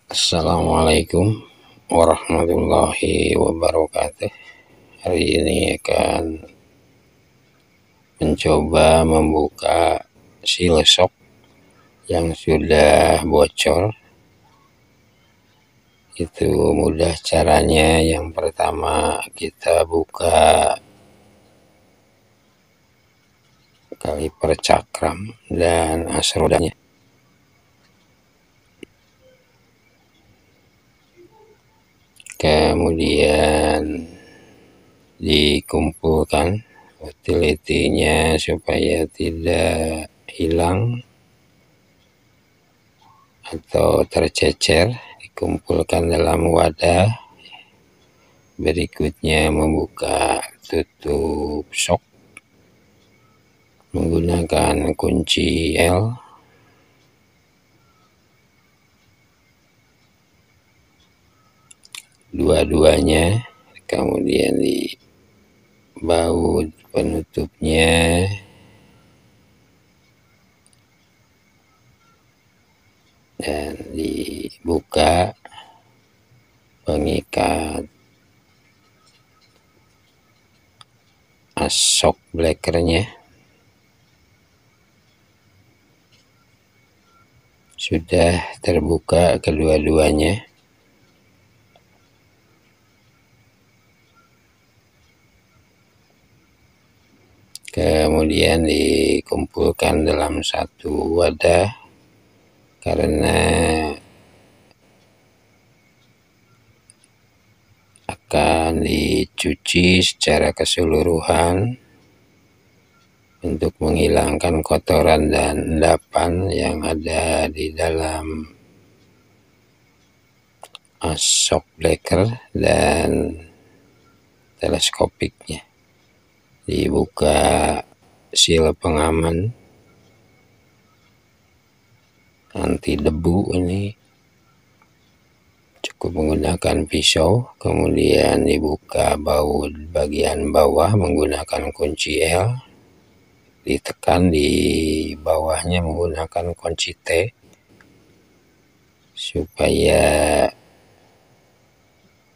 Assalamualaikum warahmatullahi wabarakatuh. Hari ini akan mencoba membuka seal shock yang sudah bocor. Itu mudah caranya. Yang pertama, kita buka kaliper cakram dan as rodanya. Kemudian dikumpulkan utility-nya supaya tidak hilang atau tercecer. Dikumpulkan dalam wadah. Berikutnya membuka tutup shock menggunakan kunci L. Dua-duanya, kemudian di baut penutupnya dan dibuka pengikat as shock breakernya. Sudah terbuka kedua-duanya. Kemudian dikumpulkan dalam satu wadah karena akan dicuci secara keseluruhan untuk menghilangkan kotoran dan endapan yang ada di dalam as shock breaker dan teleskopiknya. Dibuka seal pengaman anti debu ini, cukup menggunakan pisau. Kemudian dibuka baut bagian bawah menggunakan kunci L. Ditekan di bawahnya menggunakan kunci T supaya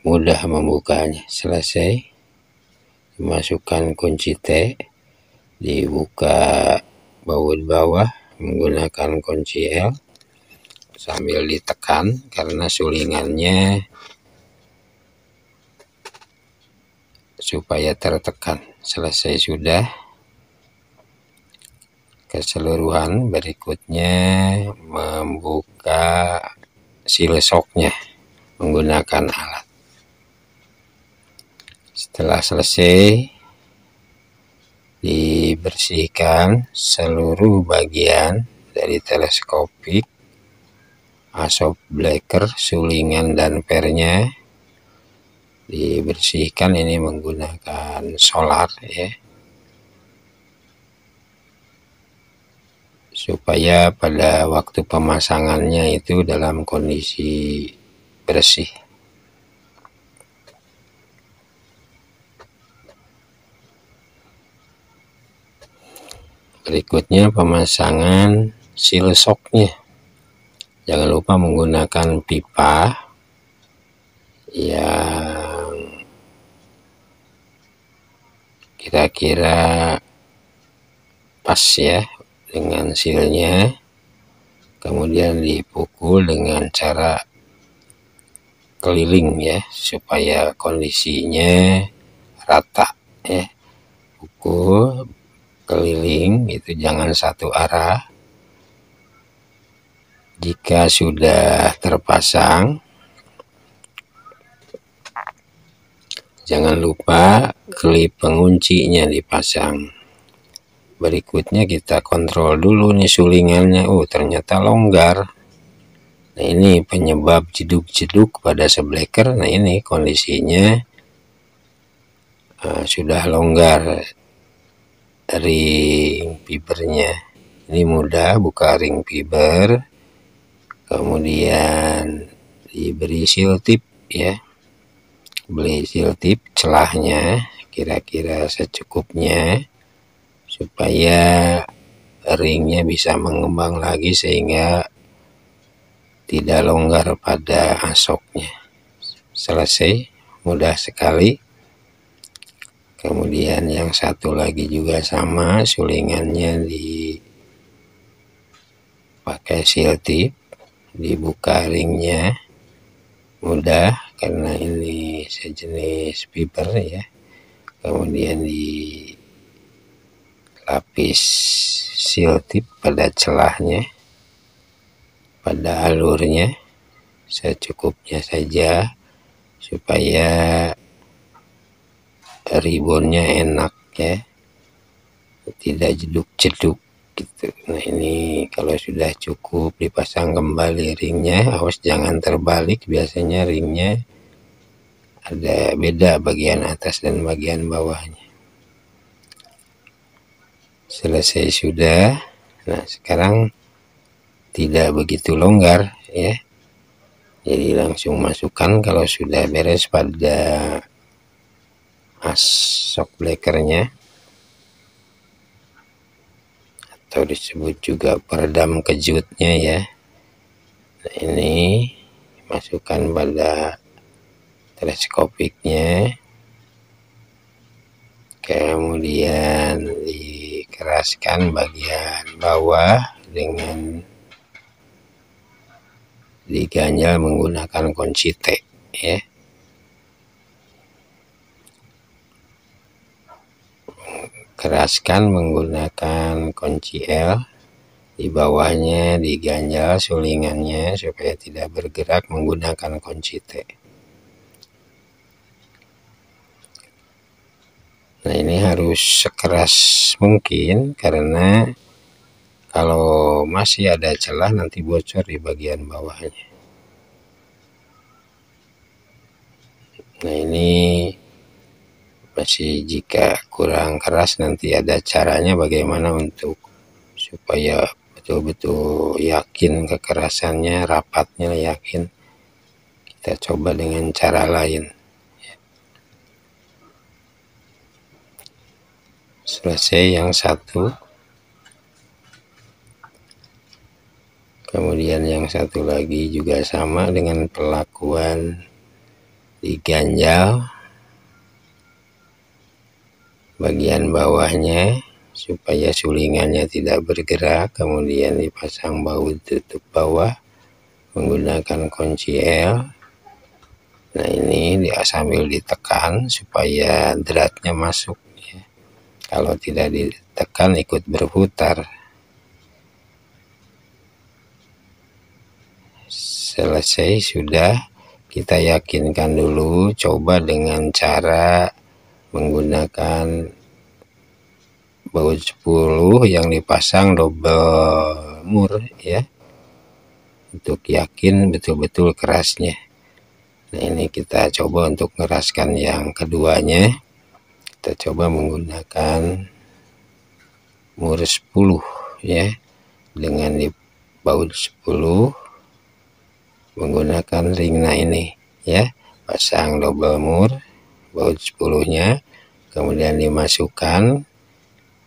mudah membukanya. Selesai, dimasukkan kunci T, dibuka baut bawah menggunakan kunci L sambil ditekan karena sulingannya supaya tertekan. Selesai sudah keseluruhan. Berikutnya membuka seal shocknya menggunakan alat. Setelah selesai, dibersihkan seluruh bagian dari teleskopik, as shock breaker, sulingan dan pernya dibersihkan. Ini menggunakan solar ya, supaya pada waktu pemasangannya itu dalam kondisi bersih. Berikutnya pemasangan seal shocknya. Jangan lupa menggunakan pipa yang kira-kira pas ya dengan sealnya. Kemudian dipukul dengan cara keliling ya, supaya kondisinya rata ya. Pukul keliling itu, jangan satu arah. Jika sudah terpasang, jangan lupa klip penguncinya dipasang. Berikutnya kita kontrol dulu nih sulingannya. Oh, ternyata longgar. Nah, ini penyebab jeduk-jeduk pada sebleker. Nah, ini kondisinya sudah longgar ring fibernya. Ini mudah buka ring fiber, kemudian diberi seal tip ya. Beli seal tip celahnya kira-kira secukupnya supaya ringnya bisa mengembang lagi sehingga tidak longgar pada asoknya. Selesai, mudah sekali. Kemudian yang satu lagi juga sama, sulingannya dipakai seal tip, dibuka ringnya mudah karena ini sejenis fiber ya. Kemudian dilapis seal tip pada celahnya, pada alurnya secukupnya saja supaya ribonnya enak ya, tidak jeduk-jeduk gitu. Nah ini kalau sudah cukup dipasang kembali ringnya, awas jangan terbalik, biasanya ringnya ada beda bagian atas dan bagian bawahnya. Selesai sudah. Nah sekarang tidak begitu longgar ya, jadi langsung masukkan kalau sudah beres pada as shock breakernya, atau disebut juga peredam kejutnya ya. Nah, ini masukkan pada teleskopiknya, kemudian dikeraskan bagian bawah dengan diganjal menggunakan kunci T ya. Keraskan menggunakan kunci L, di bawahnya diganjal sulingannya supaya tidak bergerak menggunakan kunci T. Nah ini harus sekeras mungkin karena kalau masih ada celah nanti bocor di bagian bawahnya. Nah ini masih, jika kurang keras nanti ada caranya bagaimana untuk supaya betul-betul yakin kekerasannya, rapatnya yakin. Kita coba dengan cara lain. Selesai yang satu, kemudian yang satu lagi juga sama dengan perlakuan diganjal bagian bawahnya supaya sulingannya tidak bergerak, kemudian dipasang baut tutup bawah menggunakan kunci L. Nah ini sambil ditekan supaya dratnya masuk ya. Kalau tidak ditekan ikut berputar. Selesai sudah, kita yakinkan dulu, coba dengan cara menggunakan baut 10 yang dipasang double mur ya, untuk yakin betul-betul kerasnya. Nah ini kita coba untuk keraskan yang keduanya, kita coba menggunakan mur 10 ya, dengan di baut 10 menggunakan ring. Nah ini ya, pasang double mur baut 10 nya, kemudian dimasukkan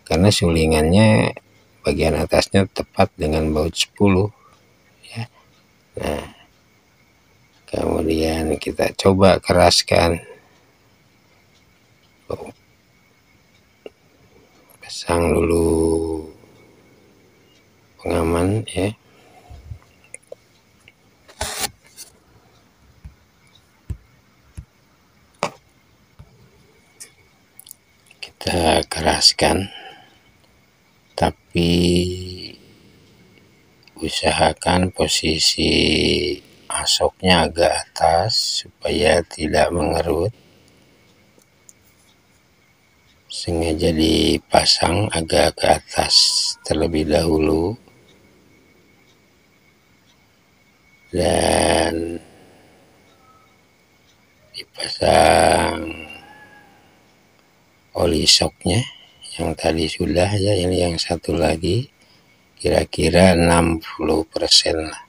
karena sulingannya bagian atasnya tepat dengan baut 10 ya. Nah kemudian kita coba keraskan, pasang dulu pengaman ya. Kita keraskan, tapi usahakan posisi asoknya agak atas supaya tidak mengerut. Sengaja dipasang agak ke atas terlebih dahulu dan dipasang oli shocknya yang tadi sudah ya. Ini yang satu lagi kira-kira 60% lah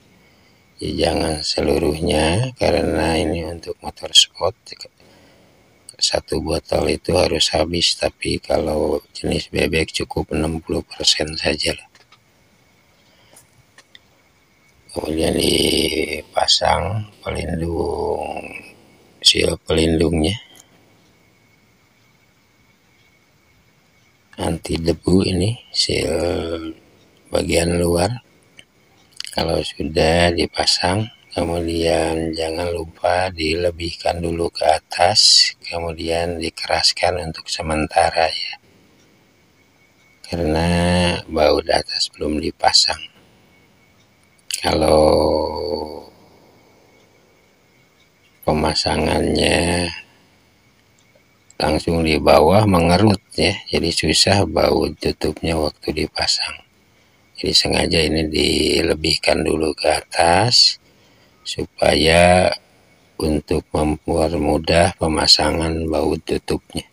ya, jangan seluruhnya karena ini untuk motor sport. Satu botol itu harus habis, tapi kalau jenis bebek cukup 60% saja lah. kemudian dipasang pelindung, seal pelindungnya anti debu, ini seal bagian luar. Kalau sudah dipasang, kemudian jangan lupa dilebihkan dulu ke atas, kemudian dikeraskan untuk sementara ya, karena baut atas belum dipasang. Kalau pemasangannya langsung di bawah mengerut ya, jadi susah baut tutupnya waktu dipasang. Jadi sengaja ini dilebihkan dulu ke atas supaya untuk mempermudah pemasangan baut tutupnya.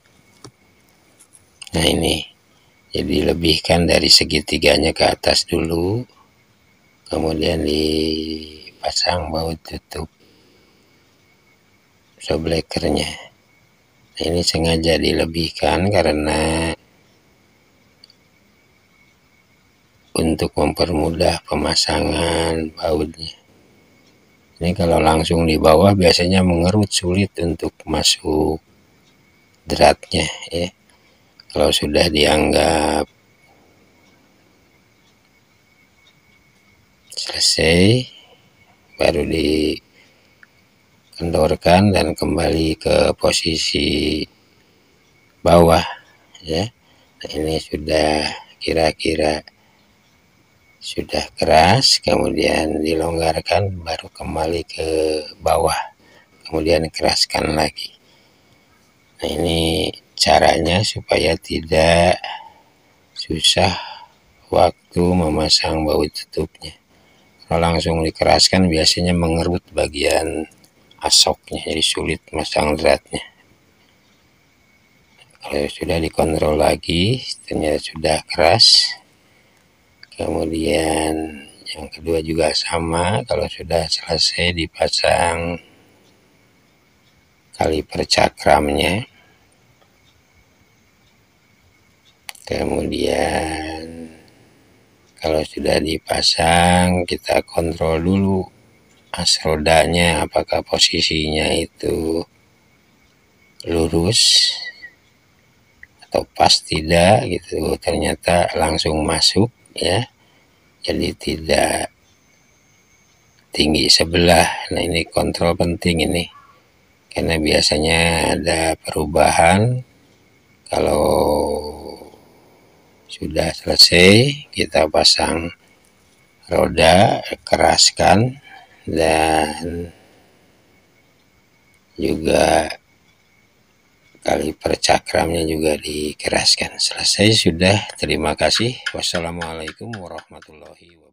Nah ini, jadi lebihkan dari segitiganya ke atas dulu, kemudian dipasang baut tutup shoebreakernya. Nah, ini sengaja dilebihkan karena untuk mempermudah pemasangan bautnya. Ini kalau langsung di bawah biasanya mengerut, sulit untuk masuk dratnya ya. Kalau sudah dianggap selesai, baru dikendorkan dan kembali ke posisi bawah ya. Nah, ini sudah kira-kira sudah keras, kemudian dilonggarkan, baru kembali ke bawah, kemudian keraskan lagi. Nah ini caranya supaya tidak susah waktu memasang baut tutupnya. Kalau langsung dikeraskan biasanya mengerut bagian asoknya, jadi sulit masang dratnya. Kalau sudah dikontrol lagi, ternyata sudah keras. Kemudian yang kedua juga sama, kalau sudah selesai dipasang kaliper cakramnya, kemudian kalau sudah dipasang kita kontrol dulu as rodanya apakah posisinya itu lurus atau pas tidak gitu. Ternyata langsung masuk ya, jadi tidak tinggi sebelah. Nah ini kontrol penting ini, karena biasanya ada perubahan. Kalau sudah selesai kita pasang roda, keraskan, dan juga kaliper cakramnya juga dikeraskan. Selesai sudah. Terima kasih. Wassalamualaikum warahmatullahi wabarakatuh.